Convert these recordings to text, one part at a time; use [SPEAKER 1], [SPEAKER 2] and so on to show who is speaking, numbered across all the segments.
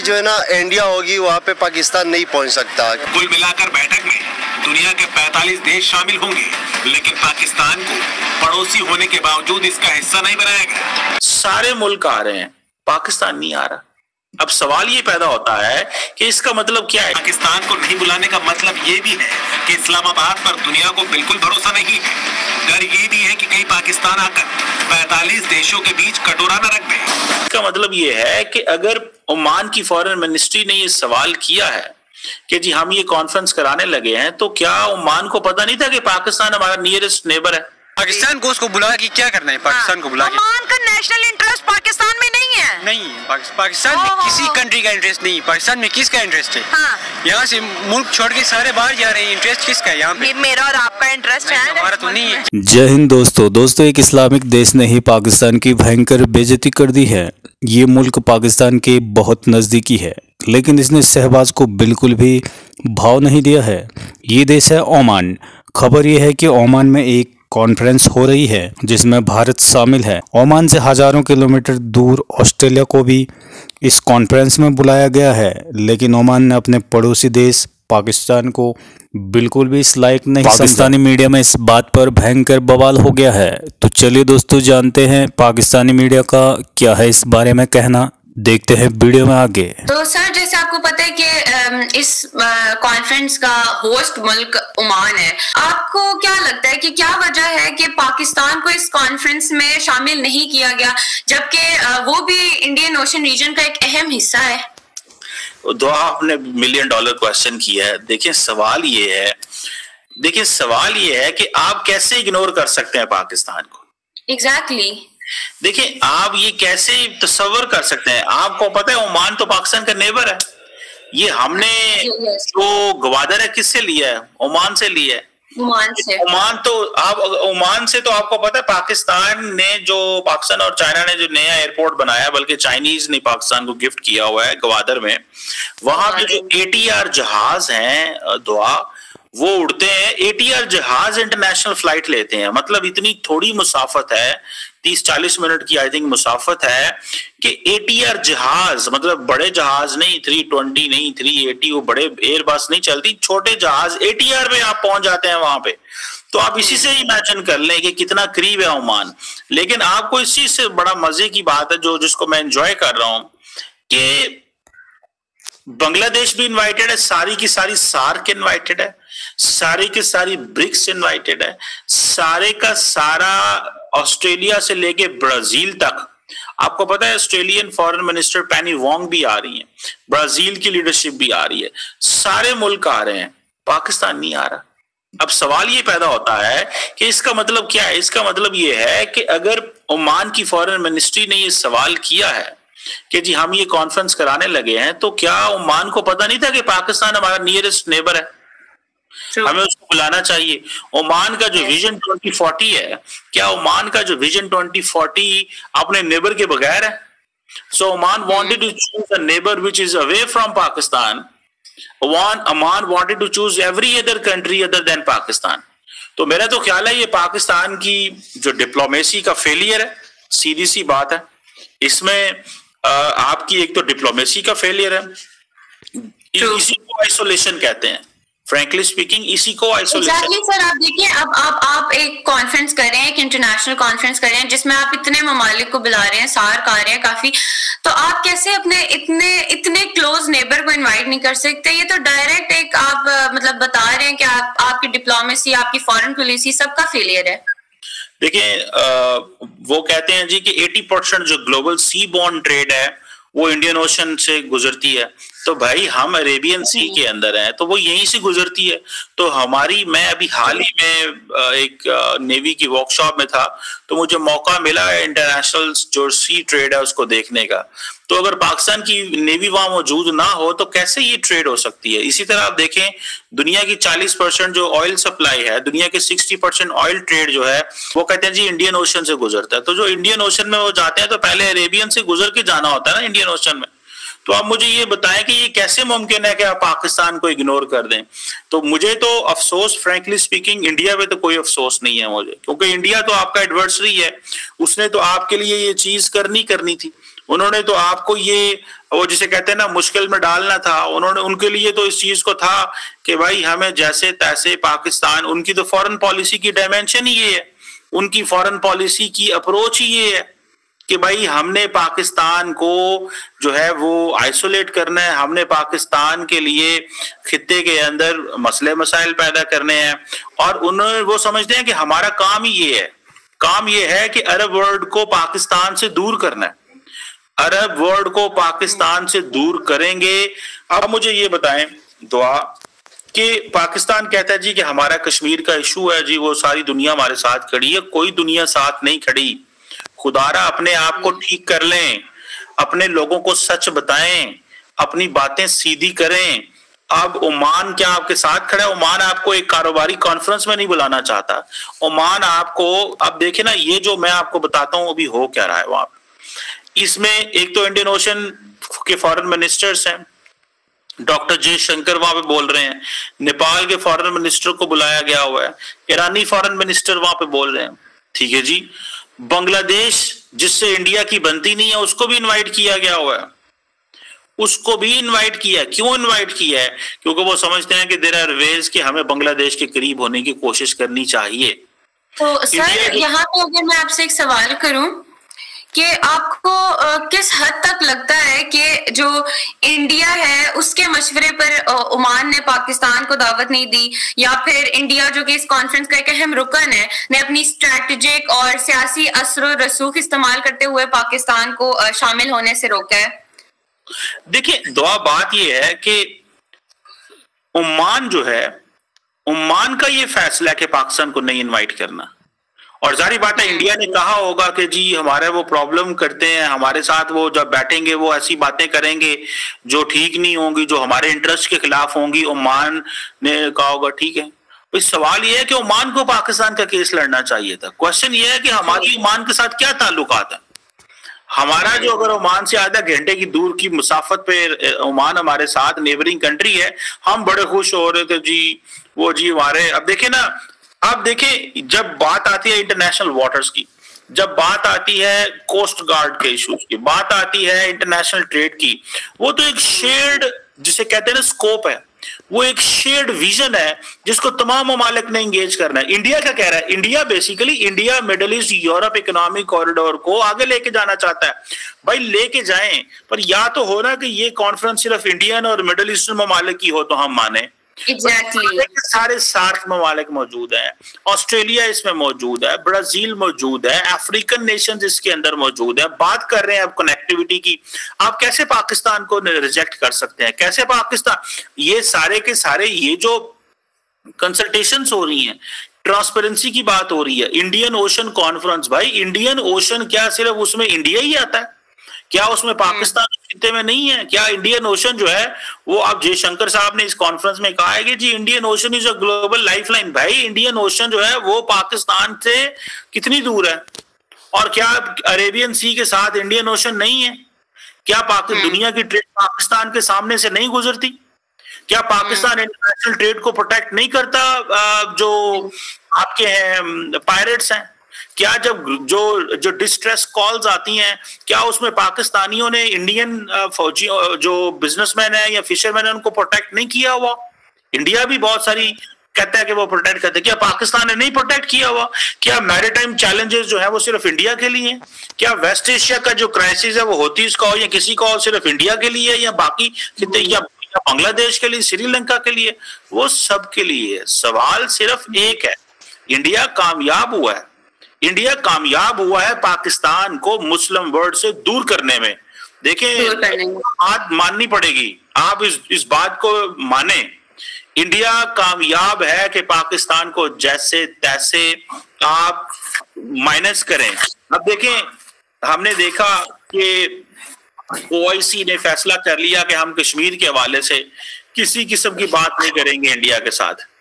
[SPEAKER 1] जो है ना इंडिया होगी वहाँ पे पाकिस्तान नहीं पहुँच सकता।
[SPEAKER 2] कुल मिलाकर बैठक में दुनिया के 45 देश शामिल होंगे, लेकिन पाकिस्तान को पड़ोसी होने के बावजूद इसका हिस्सा नहीं बनाया गया।
[SPEAKER 3] सारे मुल्क आ रहे हैं, पाकिस्तान नहीं आ रहा। अब सवाल ये पैदा होता है कि इसका मतलब क्या है।
[SPEAKER 2] पाकिस्तान को नहीं बुलाने का मतलब ये भी है कि इस्लामाबाद पर दुनिया को बिल्कुल भरोसा नहीं है। डर ये भी है कि कहीं पाकिस्तान आकर 45 देशों के बीच कटोरा न रख दे।
[SPEAKER 3] इसका मतलब ये है कि अगर ओमान की फॉरेन मिनिस्ट्री ने ये सवाल किया है कि जी हम ये कॉन्फ्रेंस कराने लगे हैं, तो क्या ओमान को पता नहीं था कि पाकिस्तान हमारा नियरेस्ट नेबर है?
[SPEAKER 4] पाकिस्तान को उसको बुला के क्या करना है? पाकिस्तान को बुला के
[SPEAKER 5] ओमान का नेशनल इंटरेस्ट पाकिस्तान में नहीं है।
[SPEAKER 4] नहीं, पाकिस्तान में किसी कंट्री का इंटरेस्ट नहीं। पाकिस्तान में किसका इंटरेस्ट है?
[SPEAKER 5] हाँ।
[SPEAKER 4] यहाँ से मुल्क छोड़ के सारे बाहर जा रहे हैं। इंटरेस्ट किसका है यहाँ पे?
[SPEAKER 5] मेरा और आपका इंटरेस्ट है,
[SPEAKER 4] हमारा तो नहीं है।
[SPEAKER 6] जय हिंद दोस्तों, एक इस्लामिक देश ने ही पाकिस्तान की भयंकर बेइज्जती कर दी है। ये मुल्क पाकिस्तान के बहुत नज़दीकी है, लेकिन इसने शहबाज को बिल्कुल भी भाव नहीं दिया है। ये देश है ओमान। खबर ये है कि ओमान में एक कॉन्फ्रेंस हो रही है जिसमें भारत शामिल है। ओमान से हजारों किलोमीटर दूर ऑस्ट्रेलिया को भी इस कॉन्फ्रेंस में बुलाया गया है, लेकिन ओमान ने अपने पड़ोसी देश पाकिस्तान को बिल्कुल भी इस लायक नहीं। पाकिस्तानी मीडिया में इस बात पर भयंकर बवाल हो गया है। तो चलिए दोस्तों, जानते हैं पाकिस्तानी मीडिया का क्या है इस बारे में कहना। देखते हैं वीडियो में आगे।
[SPEAKER 5] तो सर, जैसे आपको पता है कि इस कॉन्फ्रेंस का होस्ट मुल्क ओमान है। आपको क्या लगता है कि क्या वजह है कि पाकिस्तान को इस कॉन्फ्रेंस में शामिल नहीं किया गया, जबकि वो भी इंडियन ओशन रीजन का एक अहम हिस्सा है?
[SPEAKER 3] दुआ, आपने $1 मिलियन क्वेश्चन किया है। देखिए सवाल ये है कि आप कैसे इग्नोर कर सकते हैं पाकिस्तान को।
[SPEAKER 5] एग्जैक्टली।
[SPEAKER 3] देखिए आप ये कैसे तस्वर कर सकते हैं। आपको पता है ओमान तो पाकिस्तान का नेबर है। ये हमने जो गवादर है किससे लिया है? ओमान से लिया है। ओमान से तो आपको पता है पाकिस्तान और चाइना ने जो नया एयरपोर्ट बनाया, बल्कि चाइनीज ने पाकिस्तान को गिफ्ट किया हुआ है गवादर में। वहां पे जो ATR जहाज हैं दुआ, वो उड़ते हैं। ATR जहाज इंटरनेशनल फ्लाइट लेते हैं। मतलब इतनी थोड़ी मुसाफत है, 30-40 मिनट की आई थिंक मुसाफत है कि ATR जहाज, मतलब बड़े जहाज नहीं, 320 नहीं, 380, वो बड़े एयरबस नहीं चलती, छोटे जहाज ATR में आप पहुंच जाते हैं वहां पे। तो आप इसी से इमेजिन कर लें कि कितना करीब है ओमान। लेकिन आपको इस चीज से बड़ा मजे की बात है जिसको मैं एंजॉय कर रहा हूं कि बांग्लादेश भी इनवाइटेड है, सारी की सारी सार्क इनवाइटेड है, सारी की सारी ब्रिक्स इनवाइटेड है, सारे का सारा ऑस्ट्रेलिया से लेके ब्राजील तक। आपको पता है ऑस्ट्रेलियन फॉरेन मिनिस्टर पेनी वोंग भी आ रही है, ब्राजील की लीडरशिप भी आ रही है, सारे मुल्क आ रहे हैं, पाकिस्तान नहीं आ रहा। अब सवाल ये पैदा होता है कि इसका मतलब क्या है। इसका मतलब ये है कि अगर ओमान की फॉरेन मिनिस्ट्री ने ये सवाल किया है कि जी हम ये कॉन्फ्रेंस कराने लगे हैं, तो क्या ओमान को पता नहीं था कि पाकिस्तान हमारा नियरेस्ट नेबर है? हमें उसको बुलाना चाहिए। ओमान का जो विजन 2040 है, क्या ओमान का जो विजन 2040 अपने नेबर के बगैर है? So Oman wanted to choose a neighbour which is away from Pakistan. Oman wanted to choose every other country other than Pakistan. तो मेरा तो ख्याल है ये पाकिस्तान की जो डिप्लोमेसी का फेलियर है, सीधी सी बात है। इसमें आपकी एक तो डिप्लोमेसी का फेलियर है, इसी को आइसोलेशन कहते हैं। फ्रैंकली स्पीकिंग, इसी को आइसोलेशन।
[SPEAKER 5] Exactly, सर, आप देखिए, अब आप एक कॉन्फ्रेंस कर रहे हैं, एक इंटरनेशनल कॉन्फ्रेंस कर रहे हैं जिसमें आप इतने ममालिक को बुला रहे हैं, सार्क आ रहे हैं काफी। तो आप कैसे अपने इतने क्लोज नेबर को इनवाइट नहीं कर सकते? ये तो डायरेक्ट एक आप मतलब बता रहे हैं कि आपकी डिप्लोमेसी, आपकी फॉरेन पॉलिसी सबका फेलियर है।
[SPEAKER 3] देखिए वो कहते हैं जी कि 80% जो ग्लोबल सी बॉर्न ट्रेड है वो इंडियन ओशन से गुजरती है। तो भाई हम अरेबियन सी के अंदर हैं, तो वो यहीं से गुजरती है। तो मैं अभी हाल ही में एक नेवी की वर्कशॉप में था, तो मुझे मौका मिला इंटरनेशनल जो सी ट्रेड है उसको देखने का। तो अगर पाकिस्तान की नेवी वहां मौजूद ना हो तो कैसे ये ट्रेड हो सकती है? इसी तरह आप देखें, दुनिया की 40% जो ऑयल सप्लाई है, दुनिया के 60% ऑयल ट्रेड जो है, वो कहते हैं जी इंडियन ओशन से गुजरता है। तो जो इंडियन ओशन में वो जाते हैं तो पहले अरेबियन से गुजर के जाना होता है ना इंडियन ओशन में। तो आप मुझे ये बताएं कि ये कैसे मुमकिन है कि आप पाकिस्तान को इग्नोर कर दें? तो मुझे तो अफसोस, फ्रैंकली स्पीकिंग, इंडिया पे तो कोई अफसोस नहीं है मुझे, क्योंकि इंडिया तो आपका एडवर्सरी है। उसने तो आपके लिए ये चीज करनी थी। उन्होंने तो आपको ये, वो जिसे कहते हैं ना, मुश्किल में डालना था। उन्होंने, उनके लिए तो इस चीज को था कि भाई हमें जैसे तैसे पाकिस्तान, उनकी तो फॉरेन पॉलिसी की डायमेंशन ही ये है, उनकी फॉरेन पॉलिसी की अप्रोच ही ये है कि भाई हमने पाकिस्तान को जो है वो आइसोलेट करना है, हमने पाकिस्तान के लिए खित्ते के अंदर मसले मसाइल पैदा करने हैं। और उन्होंने, वो समझते हैं कि हमारा काम ही ये है, काम ये है कि अरब वर्ल्ड को पाकिस्तान से दूर करना है, अरब वर्ल्ड को पाकिस्तान से दूर करेंगे। अब मुझे ये बताएं दुआ कि पाकिस्तान कहता है जी कि हमारा कश्मीर का इशू है जी, वो सारी दुनिया हमारे साथ खड़ी है। कोई दुनिया साथ नहीं खड़ी। खुदारा अपने आप को ठीक कर लें, अपने लोगों को सच बताएं, अपनी बातें सीधी करें। अब ओमान क्या आपके साथ खड़ा है? ओमान आपको एक कारोबारी कॉन्फ्रेंस में नहीं बुलाना चाहता। ओमान आपको, अब देखे ना, ये जो मैं आपको बताता हूं अभी हो क्या रहा है वहां, इसमें एक तो इंडियन ओशन के फॉरेन मिनिस्टर्स हैं, डॉक्टर जयशंकर वहां पे बोल रहे हैं, नेपाल के फॉरेन मिनिस्टर को बुलाया गया हुआ है, ईरानी फॉरेन मिनिस्टर वहां पे बोल रहे हैं, ठीक है जी। बांग्लादेश जिससे इंडिया की बनती नहीं है उसको भी इनवाइट किया गया हुआ है, उसको भी इनवाइट किया है। क्यों इनवाइट किया है? क्योंकि वो समझते हैं कि देयर आर वेज कि हमें बांग्लादेश के करीब होने की कोशिश करनी चाहिए।
[SPEAKER 5] तो सर यहाँ पे अगर मैं आपसे एक सवाल करूं कि आपको किस हद तक लगता है कि जो इंडिया है उसके मशवरे पर ओमान ने पाकिस्तान को दावत नहीं दी, या फिर इंडिया जो कि इस कॉन्फ्रेंस का एक अहम रुकन है ने अपनी स्ट्रैटेजिक और सियासी असर और रसूख इस्तेमाल करते हुए पाकिस्तान को शामिल होने से रोका है?
[SPEAKER 3] देखिए दुआ, बात यह है कि ओमान जो है, ओमान का ये फैसला है कि पाकिस्तान को नहीं इनवाइट करना। और जारी बात है इंडिया ने कहा होगा कि जी हमारे वो प्रॉब्लम करते हैं, हमारे साथ वो जब बैठेंगे वो ऐसी बातें करेंगे जो ठीक नहीं होंगी, जो हमारे इंटरेस्ट के खिलाफ होंगी। ओमान ने कहा होगा ठीक है। तो सवाल ये है कि ओमान को पाकिस्तान का केस लड़ना चाहिए था। क्वेश्चन ये है कि हमारी ओमान के साथ क्या ताल्लुकात है। हमारा जो, अगर ओमान से आधा घंटे की दूर की मुसाफत पे ओमान हमारे साथ नेबरिंग कंट्री है, हम बड़े खुश हो रहे थे जी, वो जी हमारे। अब देखे ना, अब देखें जब बात आती है इंटरनेशनल वाटर्स की, जब बात आती है कोस्ट गार्ड के इश्यूज की, बात आती है इंटरनेशनल ट्रेड की, वो तो एक शेयर्ड, जिसे कहते हैं ना, स्कोप है, वो एक शेयर्ड विजन है जिसको तमाम ममालिक ने एंगेज करना है। इंडिया क्या कह रहा है? India basically, India middle east Europe economic corridor को आगे लेके जाना चाहता है। भाई लेके जाएं, पर या तो हो ना कि ये कॉन्फ्रेंस सिर्फ इंडियन और मिडिल ईस्टर्न ममालिक की हो तो हम माने।
[SPEAKER 5] Exactly.
[SPEAKER 3] सारे 60 ममालिक मौजूद हैं, ऑस्ट्रेलिया इसमें मौजूद है, ब्राजील मौजूद है, अफ्रीकन नेशंस इसके अंदर मौजूद है। बात कर रहे हैं अब कनेक्टिविटी की, आप कैसे पाकिस्तान को रिजेक्ट कर सकते हैं? कैसे पाकिस्तान, ये सारे के सारे ये जो कंसल्टेशंस हो रही हैं, ट्रांसपेरेंसी की बात हो रही है, इंडियन ओशन कॉन्फ्रेंस, भाई इंडियन ओशन क्या सिर्फ उसमें इंडिया ही आता है? क्या उसमें पाकिस्तान खित्ते में नहीं है? क्या इंडियन ओशन जो है वो, अब जयशंकर साहब ने इस कॉन्फ्रेंस में कहा है कि जी Indian Ocean is a global lifeline. भाई इंडियन ओशन जो है वो पाकिस्तान से कितनी दूर है? और क्या अरेबियन सी के साथ इंडियन ओशन नहीं है? क्या दुनिया की ट्रेड पाकिस्तान के सामने से नहीं गुजरती? क्या पाकिस्तान इंटरनेशनल ट्रेड को प्रोटेक्ट नहीं करता? जो आपके हैं पायरेट्स हैं, क्या जब जो डिस्ट्रेस कॉल्स आती हैं, क्या उसमें पाकिस्तानियों ने इंडियन फौजी जो बिजनेसमैन है या फिशरमैन है उनको प्रोटेक्ट नहीं किया हुआ? इंडिया भी बहुत सारी कहता है कि वो प्रोटेक्ट करते, क्या पाकिस्तान ने नहीं प्रोटेक्ट किया हुआ? क्या मैरिटाइम चैलेंजेस जो है वो सिर्फ इंडिया के लिए हैं? क्या वेस्ट एशिया का जो क्राइसिस है वो होतीज का हो या किसी का हो, सिर्फ इंडिया के लिए, या बाकी या बांग्लादेश के लिए, श्रीलंका के लिए? वो सब के लिए है। सवाल सिर्फ एक है, इंडिया कामयाब हुआ है, इंडिया कामयाब हुआ है पाकिस्तान को मुस्लिम वर्ल्ड से दूर करने में। देखें, बात माननी पड़ेगी, आप इस बात को माने, इंडिया कामयाब है कि पाकिस्तान को जैसे तैसे आप माइनस करें। अब देखें, हमने देखा कि ओआईसी ने फैसला कर लिया कि हम कश्मीर के हवाले से किसी किस्म की बात नहीं करेंगे इंडिया के साथ।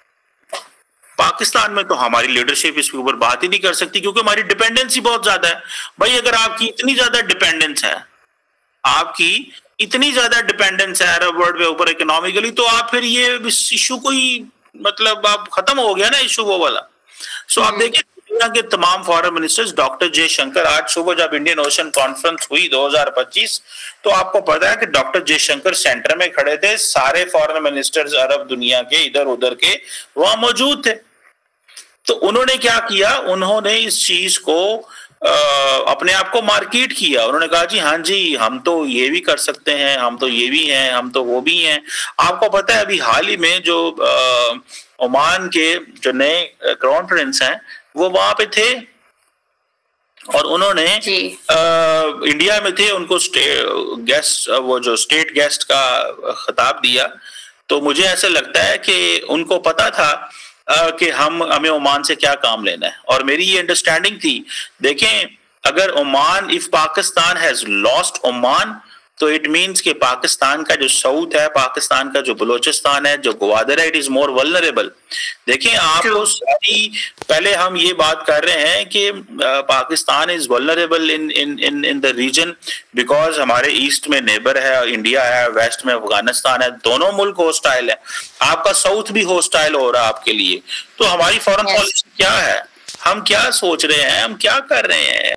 [SPEAKER 3] पाकिस्तान में तो हमारी लीडरशिप इसके ऊपर बात ही नहीं कर सकती क्योंकि हमारी डिपेंडेंसी बहुत ज्यादा है। भाई अगर आपकी इतनी ज्यादा डिपेंडेंस है, आपकी इतनी ज्यादा डिपेंडेंस है अरब वर्ल्ड के ऊपर इकोनॉमिकली, तो आप फिर ये इशू को ही, मतलब आप खत्म हो गया ना इशू वो वाला। सो आप देखिए दुनिया के तमाम फॉरेन मिनिस्टर्स, डॉक्टर जयशंकर, आज सुबह जब इंडियन ओशन कॉन्फ्रेंस हुई 2025, तो आपको पता है कि डॉक्टर जयशंकर सेंटर में खड़े थे, सारे फॉरेन मिनिस्टर्स अरब दुनिया के इधर उधर के वहां मौजूद थे। तो उन्होंने क्या किया, उन्होंने इस चीज को अपने आप को मार्केट किया। उन्होंने कहा जी हाँ जी, हम तो ये भी कर सकते हैं, हम तो ये भी हैं, हम तो वो भी हैं। आपको पता है अभी हाल ही में जो ओमान के जो नए क्राउन प्रिंस हैं वो वहां पे थे और उन्होंने इंडिया में थे, उनको गेस्ट, वो जो स्टेट गेस्ट का खिताब दिया। तो मुझे ऐसा लगता है कि उनको पता था कि हमें ओमान से क्या काम लेना है, और मेरी ये अंडरस्टैंडिंग थी। देखें, अगर Oman, if Pakistan has lost Oman, तो इट मींस कि पाकिस्तान का जो साउथ है, पाकिस्तान का जो बलोचिस्तान है, जो ग्वादर है, इट इज मोर वल्नरेबल। देखें आपको सारी, पहले हम ये बात कर रहे हैं कि Pakistan is vulnerable in the region because हमारे ईस्ट में नेबर है, इंडिया है, वेस्ट में अफगानिस्तान है, दोनों मुल्क होस्टाइल है। आपका साउथ भी होस्टाइल हो रहा है आपके लिए। तो हमारी फॉरेन पॉलिसी क्या है, हम क्या सोच रहे हैं, हम क्या कर रहे हैं?